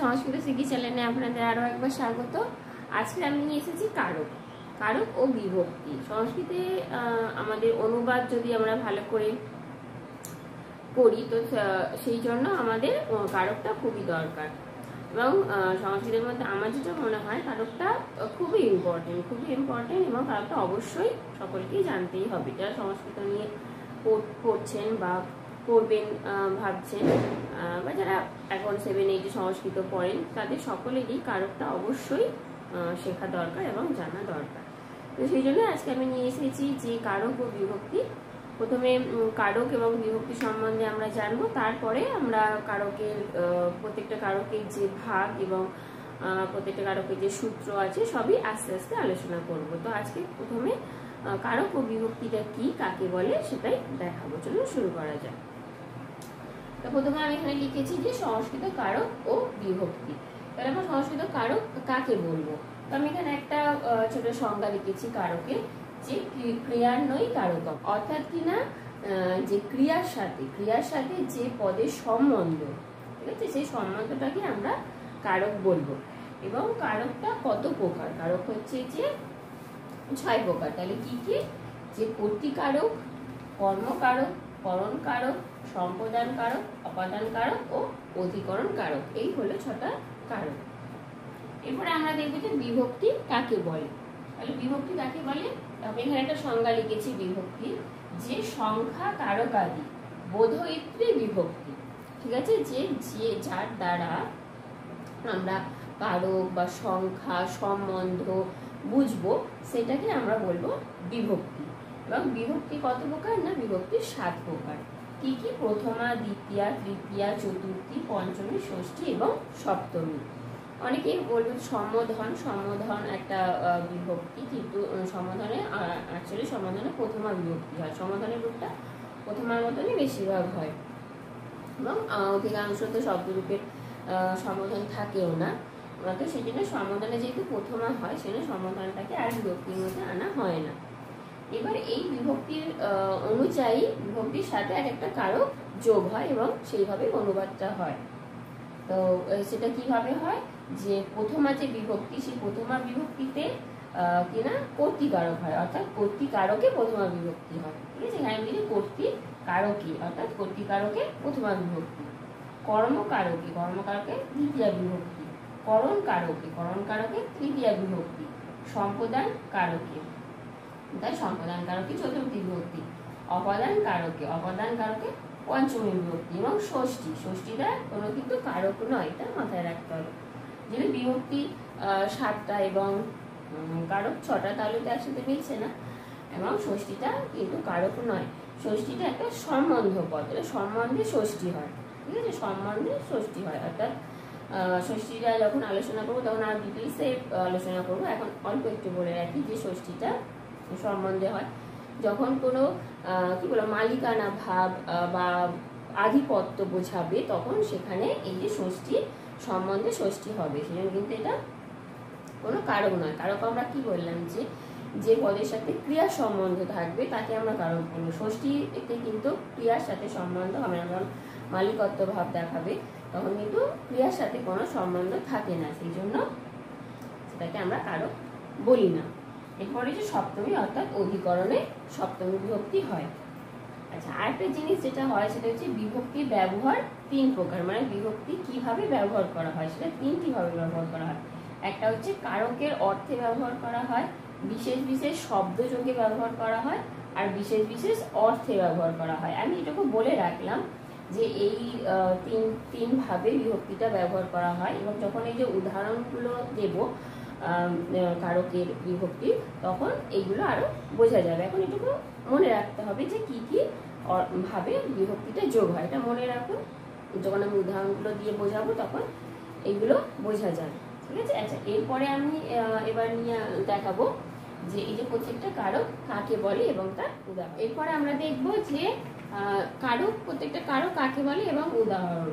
সংস্কৃত শিখি চ্যানেলে আপনাদের আরো একবার স্বাগত। আজকে আমি নিয়ে এসেছি কারক, কারক ও বিভক্তি। সংস্কৃতে আমাদের অনুবাদ যদি আমরা ভালো করে করি তো সেই জন্য আমাদের কারকটা খুবই দরকার। এবং সংস্কৃতের মধ্যে আমার যেটা মনে হয় কারকটা খুবই ইম্পর্টেন্ট এবং কারকটা অবশ্যই সকলকেই জানতেই হবে। যারা সংস্কৃত নিয়ে পড়ছেন বা পড়বেন ভাবছেন বা যারা এখন 7-8 সংস্কৃত পড়েন তাদের সকলেরই কারকটা অবশ্যই শেখা দরকার এবং জানা দরকার। তো সেই জন্য আজকে আমি নিয়ে এসেছি যে কারক ও বিভক্তি। প্রথমে কারক এবং বিভক্তি সম্বন্ধে আমরা জানবো, তারপরে আমরা কারকের প্রত্যেকটা কারকের যে ভাগ এবং প্রত্যেকটা কারকের যে সূত্র আছে সবই আস্তে আস্তে আলোচনা করব। তো আজকে প্রথমে কারক ও বিভক্তিটা কি, কাকে বলে সেটাই দেখাবো। চলুন শুরু করা যায়। তো প্রথমে আমি এখানে লিখেছি যে সংস্কৃত কারক ও বিভক্তি। তাহলে আমরা সংস্কৃত কারক কাকে বলবো? তো আমি এখানে একটা ছোট সংজ্ঞা লিখেছি কারকের, যে ক্রিয়ান্বয়ী কারকম, অর্থাৎ কিনা যে ক্রিয়ার সাথে যে পদের সম্বন্ধ, ঠিক আছে, সেই সম্বন্ধটাকে আমরা কারক বলবো। এবং কারকটা কত প্রকার? কারক হচ্ছে যে 6 প্রকার। তাহলে কি কি? যে কর্তৃকারক, কর্মকারক, করণ কারক, সম্প্রদান কারক, অপাদান কারক ও অধিকরণ কারক। এই হলো 6টা কারক। এরপরে আমরা দেখবো যে বিভক্তি কাকে বলে। তাহলে বিভক্তি কাকে বলে? আমি এখানে একটা সংজ্ঞা লিখেছি বিভক্তি, যে সংখ্যা কারক আদি বোধয়িত্রী বিভক্তি। ঠিক আছে, যে যার দ্বারা আমরা কারক বা সংখ্যা সম্বন্ধ বুঝবো সেটাকে আমরা বলবো বিভক্তি। এবং বিভক্তি কত প্রকার? না, বিভক্তি 7 প্রকার। কি কি? প্রথমা, দ্বিতীয়া, তৃতীয়া, চতুর্থী, পঞ্চমী, ষষ্ঠী এবং সপ্তমী। অনেকেই বলবে সম্বোধন একটা বিভক্তি, কিন্তু সম্বোধনে অ্যাকচুয়ালি সম্বোধনে প্রথমা বিভক্তি হয়। সম্বোধনের রূপটা প্রথমার মতনই বেশিরভাগ হয় এবং অধিকাংশ তো শব্দরূপের সম্বোধন থাকেও না। তো সেই জন্য সম্বোধনে যেহেতু প্রথমা হয় সেজন্য সম্বোধনটাকে আর বিভক্তির মধ্যে আনা হয় না। এবার এই বিভক্তির অনুযায়ী বিভক্তির সাথে আর একটা কারক যোগ হয় এবং সেইভাবে অনুবাদটা হয়। তো সেটা কিভাবে হয়? যে প্রথমা যে বিভক্তি, সেই প্রথমা বিভক্তিতে কিনা কর্তৃকারক হয়, অর্থাৎ কর্তৃকারকে প্রথমা বিভক্তি হয়। ঠিক আছে, এখানে আমি কর্তৃকারকে অর্থাৎ কর্তৃকারকে প্রথমা বিভক্তি, কর্মকারকে দ্বিতীয় বিভক্তি, করণ কারকে তৃতীয় বিভক্তি, সম্প্রদান কারকে চতুর্থী বিভক্তি, অপাদান কারকে পঞ্চমী বিভক্তি এবং ষষ্ঠীটা কোনো কিন্তু কারক নয়, এটা মাথায় রাখতে হবে। যেহেতু বিভক্তি 7টা এবং কারক 6টা, তাহলে তো একসাথে মিলছে না। এবং ষষ্ঠীটা কিন্তু কারক নয়, ষষ্ঠীটা একটা সম্বন্ধ পদ, এটা সম্বন্ধে ষষ্ঠী হয়। ঠিক আছে, সম্বন্ধে ষষ্ঠী হয়। অর্থাৎ ষষ্ঠীটা যখন আলোচনা করবো তখন আর ডিটেলসে আলোচনা করবো। এখন অল্প একটু বলে রাখি যে ষষ্ঠীটা সম্বন্ধে হয় যখন কোনো কি বলো মালিকানা ভাব বা আধিপত্য বোঝাবে, তখন সেখানে এই যে ষষ্ঠী সম্বন্ধে ষষ্ঠী হবে। সেজন্য কিন্তু এটা কোনো কারক নয়। কারক আমরা কি বললাম? যে পদের সাথে ক্রিয়ার সম্বন্ধ থাকবে তাকে আমরা কারক বলবো। ষষ্ঠীতে কিন্তু ক্রিয়ার সাথে সম্বন্ধ হবে না, কারণ মালিকত্ব ভাব দেখাবে, তখন কিন্তু ক্রিয়ার সাথে কোনো সম্বন্ধ থাকে না, সেই জন্য সেটাকে আমরা কারক বলি না। এরপরে যে সপ্তমী অর্থাৎ অধিকরণে সপ্তমী বিভক্তি হয়। আচ্ছা, আরেকটা জিনিস যেটা হয় সেটা হচ্ছে বিভক্তির ব্যবহার 3 প্রকার। মানে বিভক্তি কিভাবে ব্যবহার করা হয় সেটা 3টি ভাবে ব্যবহার করা হয়। একটা হচ্ছে কারকের অর্থে ব্যবহার করা হয়, বিশেষ বিশেষ শব্দযোগে ব্যবহার করা হয়, আর বিশেষ বিশেষ অর্থে ব্যবহার করা হয়। আমি এটুকু বলে রাখলাম যে এই তিন ভাবে বিভক্তিটা ব্যবহার করা হয়। এবং যখন এই যে উদাহরণগুলো দেব কারকের বিভক্তি, তখন এইগুলো আরো বোঝা যাবে। এখন এটুকু মনে রাখতে হবে যে কি কি ভাবে বিভক্তিটা যোগ হয়, এটা মনে রাখুন। যখন আমি উদাহরণগুলো দিয়ে বোঝাবো তখন এইগুলো বোঝা যাবে। ঠিক আছে। আচ্ছা, এরপরে আমি এবার নিয়ে দেখাবো যে এই যে প্রত্যেকটা কারক কাকে বলে এবং তার উদাহরণ। এরপরে আমরা দেখবো যে প্রত্যেকটা কারক কাকে বলে এবং উদাহরণ।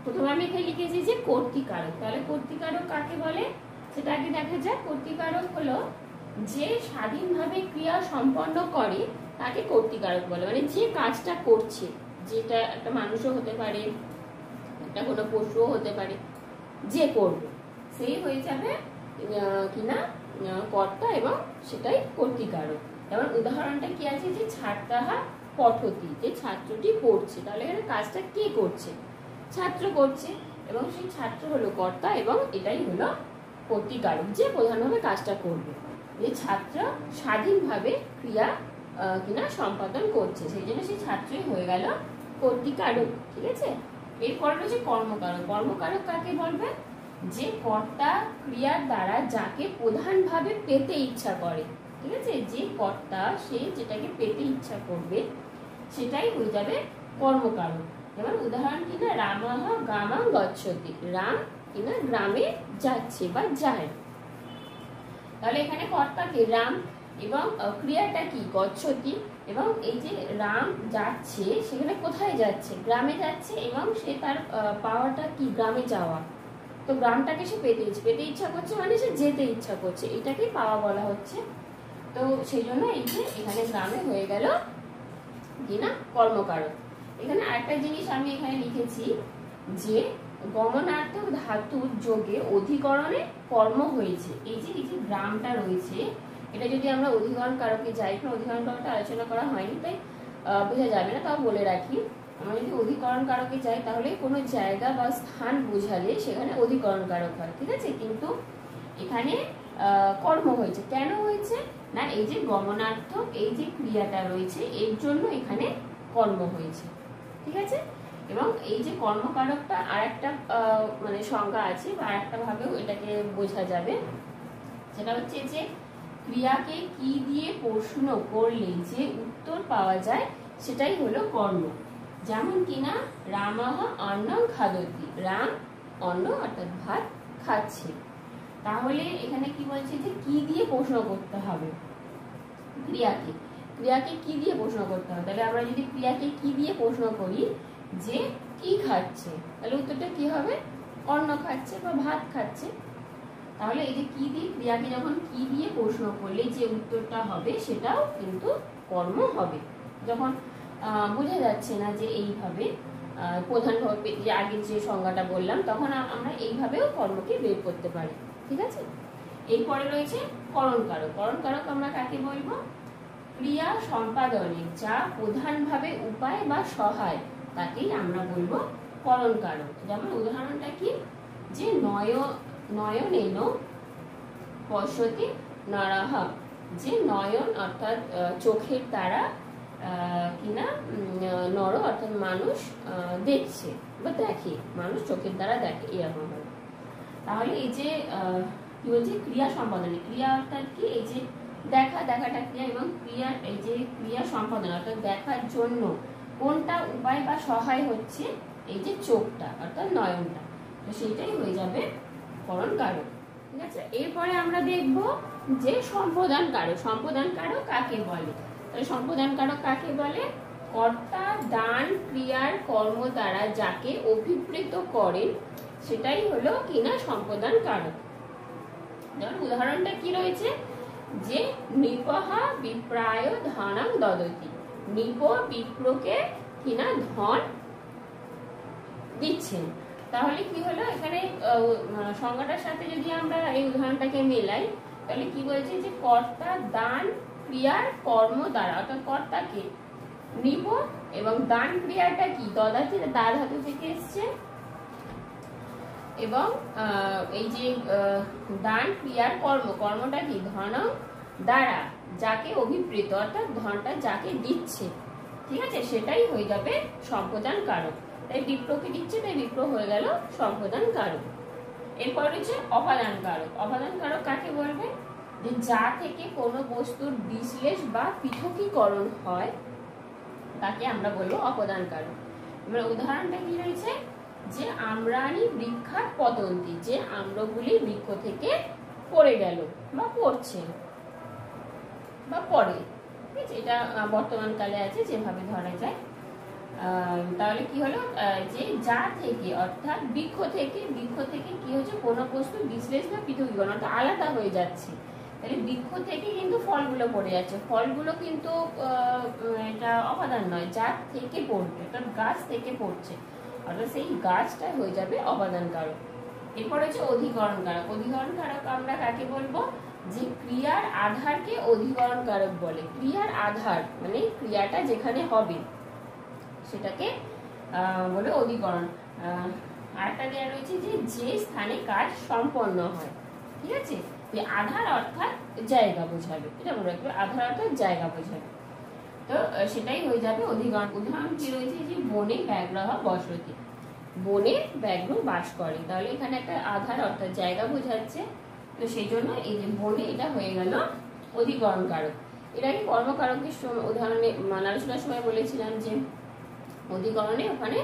প্রথমে আমি এখানে লিখেছি যে কর্তৃকারক। তাহলে কর্তৃকারক কাকে বলে সেটা আগে দেখা যাক। কর্তৃকারক হলো যে স্বাধীনভাবে ক্রিয়া সম্পন্ন করে তাকে কর্তৃকারক বলে। মানে যে কাজটা করছে, যেটা একটা মানুষও হতে পারে, একটা কোনো পশুও হতে পারে, যে করবে সেই হয়ে যাবে কিনা কর্তা এবং সেটাই কর্তৃকারক। যেমন উদাহরণটা কি আছে, যে ছাত্রাহা পঠতি, যে ছাত্রটি পড়ছে, তাহলে এখানে কাজটা কে করছে? ছাত্র করছে, এবং সেই ছাত্র হলো কর্তা এবং এটাই হলো কর্তৃকারক, যে প্রধানভাবে কাজটা করবে। যে ছাত্র স্বাধীনভাবে ক্রিয়া কিনা সম্পাদন করছে, সেই জন্য সেই ছাত্রই হয়ে গেল কর্তৃকারক। ঠিক আছে, এরপর রয়েছে কর্মকারক। কর্মকারক কাকে বলবে? যে কর্তা ক্রিয়ার দ্বারা যাকে প্রধানভাবে পেতে ইচ্ছা করে। ঠিক আছে, যে কর্তা সে যেটাকে পেতে ইচ্ছা করবে সেটাই হয়ে যাবে কর্মকারক। যেমন উদাহরণ কিনা রামঃ গ্রামাং গচ্ছতি, রাম কিনা গ্রামে যাচ্ছে বা যায়। তাহলে এখানে কর্তাকে রাম এবং ক্রিয়াটা কি গচ্ছতি, এবং এই যে রাম যাচ্ছে সেখানে কোথায় যাচ্ছে? গ্রামে যাচ্ছে, এবং সে তার পাওয়াটা কি? গ্রামে যাওয়া। তো গ্রামটাকে সে পেতে ইচ্ছা করছে, মানে সে যেতে ইচ্ছা করছে, এটাকে পাওয়া বলা হচ্ছে। তো সেই জন্য এই যে এখানে গ্রামে হয়ে গেল কিনা কর্মকারক। এখানে আরেকটা জিনিস আমি এখানে লিখেছি যে গমনার্থক ধাতুর যোগে অধিকরণে কর্ম হয়েছে। এই যে গ্রামটা রয়েছে, এটা যদি আমরা অধিকরণ কারকে যাই, অধিকরণ কারকটা আলোচনা করা হয়নি তাই বোঝা যাবে না, তাও বলে রাখি। আমরা যদি অধিকরণ কারকে যাই তাহলে কোনো জায়গা বা স্থান বোঝালে সেখানে অধিকরণ কারক হয়। ঠিক আছে, কিন্তু এখানে কর্ম হয়েছে। কেন হয়েছে না, এই যে গমনার্থক এই যে ক্রিয়াটা রয়েছে এর জন্য এখানে কর্ম হয়েছে। ঠিক আছে, এবং এই যে কর্মকারকটা আর একটা মানে সংজ্ঞা আছে বা আর একটা ভাবেও এটাকে বোঝা যাবে, সেটা হচ্ছে যে ক্রিয়াকে কি দিয়ে প্রশ্ন করলে যে উত্তর পাওয়া যায় সেটাই হলো কর্ম। যেমন কিনা রামঃ অন্নং খাদতি, রাম অন্ন অর্থাৎ ভাত খাচ্ছে। তাহলে এখানে কি বলছে যে কি দিয়ে প্রশ্ন করতে হবে? ক্রিয়াকে কি দিয়ে প্রশ্ন করতে হবে? তাহলে আমরা যদি ক্রিয়াকে কি দিয়ে প্রশ্ন করি যে কি খাচ্ছে, তাহলে উত্তরটা কি হবে? অন্ন খাচ্ছে বা ভাত খাচ্ছে। তাহলে এই যে কি দিয়ে, ক্রিয়াকে যখন কি দিয়ে প্রশ্ন করলে যে উত্তরটা হবে সেটাও কিন্তু কর্ম হবে। যখন বোঝা যাচ্ছে না যে এইভাবে প্রধানভাবে যে আগের যে সংজ্ঞাটা বললাম, তখন আমরা এইভাবেও কর্মকে বের করতে পারি। ঠিক আছে, এরপরে রয়েছে করণকারক। করণকারক আমরা কাকে বলবো? ক্রিয়া সম্পাদনে যা প্রধানভাবে উপায় বা সহায় তাকেই আমরা বলবো করণকারক। যেমন উদাহরণটা কি, যে নয়নেন পশ্যতি নরঃ, যে নয়ন অর্থাৎ চোখের দ্বারা কিনা নর অর্থাৎ মানুষ দেখছে বা দেখে, মানুষ চোখের দ্বারা দেখে, এরকম ভাবে। তাহলে এই যে কি বলছে ক্রিয়া সম্পাদনে, ক্রিয়া অর্থাৎ কি? এই যে দেখাটা ক্রিয়া, এবং ক্রিয়া এই যে ক্রিয়া সম্পাদন অর্থাৎ দেখার জন্য কোনটা উপায় বা সহায় হচ্ছে? এই যে চোখটা অর্থাৎ নয়নটা। তো সেটাই হয়ে যাবে করণ কারক। ঠিক আছে, এরপরে আমরা দেখব যে সম্প্রদান কারক। সম্প্রদান কারক কাকে বলে? তাহলে সম্প্রদান কারক কাকে বলে? কর্তা দান ক্রিয়ার কর্ম দ্বারা যাকে অভিপ্রেত করেন সেটাই হলো কিনা সম্প্রদান কারক। যেমন উদাহরণটা কি রয়েছে, যে নৃপহা বিপ্রায় ধনাং দদতি, নৃপ বিপ্রকে কিনা ধন দিচ্ছেন। তাহলে কি হলো, এখানে সংজ্ঞাটার সাথে যদি আমরা এই উদাহরণটাকে মেলাই তাহলে কি বলছে, যে কর্তা দান ক্রিয়ার কর্ম দ্বারা, অর্থাৎ কর্তাকে নৃপ, এবং দান ক্রিয়াটা কি? দদাতি, দা ধাতু থেকে এসছে, এবং এই যে দান ক্রিয়ার কর্মটা কি? ধন দ্বারা যাকে অভিপ্রেত, অর্থাৎ ধনটা যাকে দিচ্ছে। ঠিক আছে, সেটাই হয়ে যাবে সম্প্রদান কারক। তাই বিপ্রকে দিচ্ছে, তাই বিপ্র হয়ে গেল সম্প্রদান কারক। এরপর রয়েছে অপাদান কারক। অপাদান কারক কাকে বলবে? যে যা থেকে কোনো বস্তুর বিশ্লেষ বা পৃথকীকরণ হয় তাকে আমরা বলবো অপাদান কারক। এবার উদাহরণটা কি রয়েছে, যে আম্রানি বৃক্ষাত পতন্তি, যে আম্রগুলি বৃক্ষ থেকে পড়ে গেল বা পড়ছে বা পড়ে। ঠিক আছে, এটা বর্তমান কালে আছে যেভাবে ধরা যায়। তাহলে কি হলো, যে যা থেকে অর্থাৎ বৃক্ষ থেকে কি হচ্ছে? কোনো বস্তু বিশ্লেষ বা পৃথকীকরণ অর্থাৎ আলাদা হয়ে যাচ্ছে। তাহলে বৃক্ষ থেকে কিন্তু ফলগুলো পড়ে যাচ্ছে, ফলগুলো কিন্তু এটা অপাদান নয়, যা থেকে পড়বে, অর্থাৎ গাছ থেকে পড়ছে, অর্থাৎ সেই গাছটা হয়ে যাবে অপাদান কারক। এরপর হচ্ছে অধিকরণ কারক। অধিকরণ কারক আমরা কাকে বলবো? যে ক্রিয়ার আধারকে অধিকরণ কারক বলে। ক্রিয়ার আধার মানে ক্রিয়াটা যেখানে হবে সেটাকে বলে অধিকরণ। আরেকটা দেওয়া রয়েছে যে স্থানে কাজ সম্পন্ন হয়, ঠিক আছে? আধার অর্থাৎ জায়গা বোঝাবে, এটা মনে রাখবে, আধার অর্থাৎ জায়গা বোঝাবে। তো সেটাই হয়ে যাবে অধিকরণ। উদাহরণ কি রয়েছে? যে বনে ব্যাঘ্র বসতি, বনে ব্যাঘ্র বাস করে, তাহলে এখানে একটা আধার অর্থাৎ জায়গা বোঝাচ্ছে। তো সেই জন্য এই যে বনে, এটা হয়ে গেল অধিকরণ কারক। এর আগে কর্মকারকের উদাহরণে আলোচনার সময় বলেছিলাম যে অধিকরণে ওখানে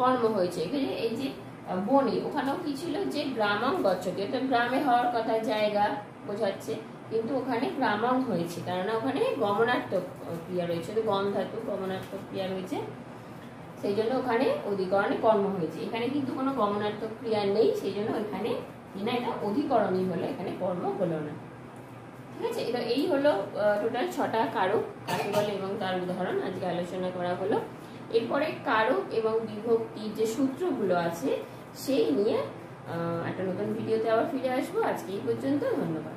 কর্ম হয়েছে। এখানে এই যে বনে, ওখানেও কি ছিল? যে গ্রামাং গচ্ছতি, অর্থাৎ গ্রামে হওয়ার কথা, জায়গা বোঝাচ্ছে, কিন্তু ওখানে গ্রামাং হয়েছে, কেননা ওখানে গমনাত্মক ক্রিয়া রয়েছে, তো গম ধাতু গমনাত্মক ক্রিয়া রয়েছে, সেই জন্য ওখানে অধিকরণে কর্ম হয়েছে। এখানে কিন্তু কোনো গমনাত্মক ক্রিয়া নেই, সেই জন্য এখানে না, এটা অধিকরণই হলো, এখানে কর্ম হলো না, ঠিক আছে? এটা এই হলো টোটাল 6টা কারক কাকে বলে এবং তার উদাহরণ আজকে আলোচনা করা হলো। এরপরে কারক এবং বিভক্তির যে সূত্রগুলো আছে সেই নিয়ে একটা নতুন ভিডিওতে আবার ফিরে আসবো। আজকে এই পর্যন্ত, ধন্যবাদ।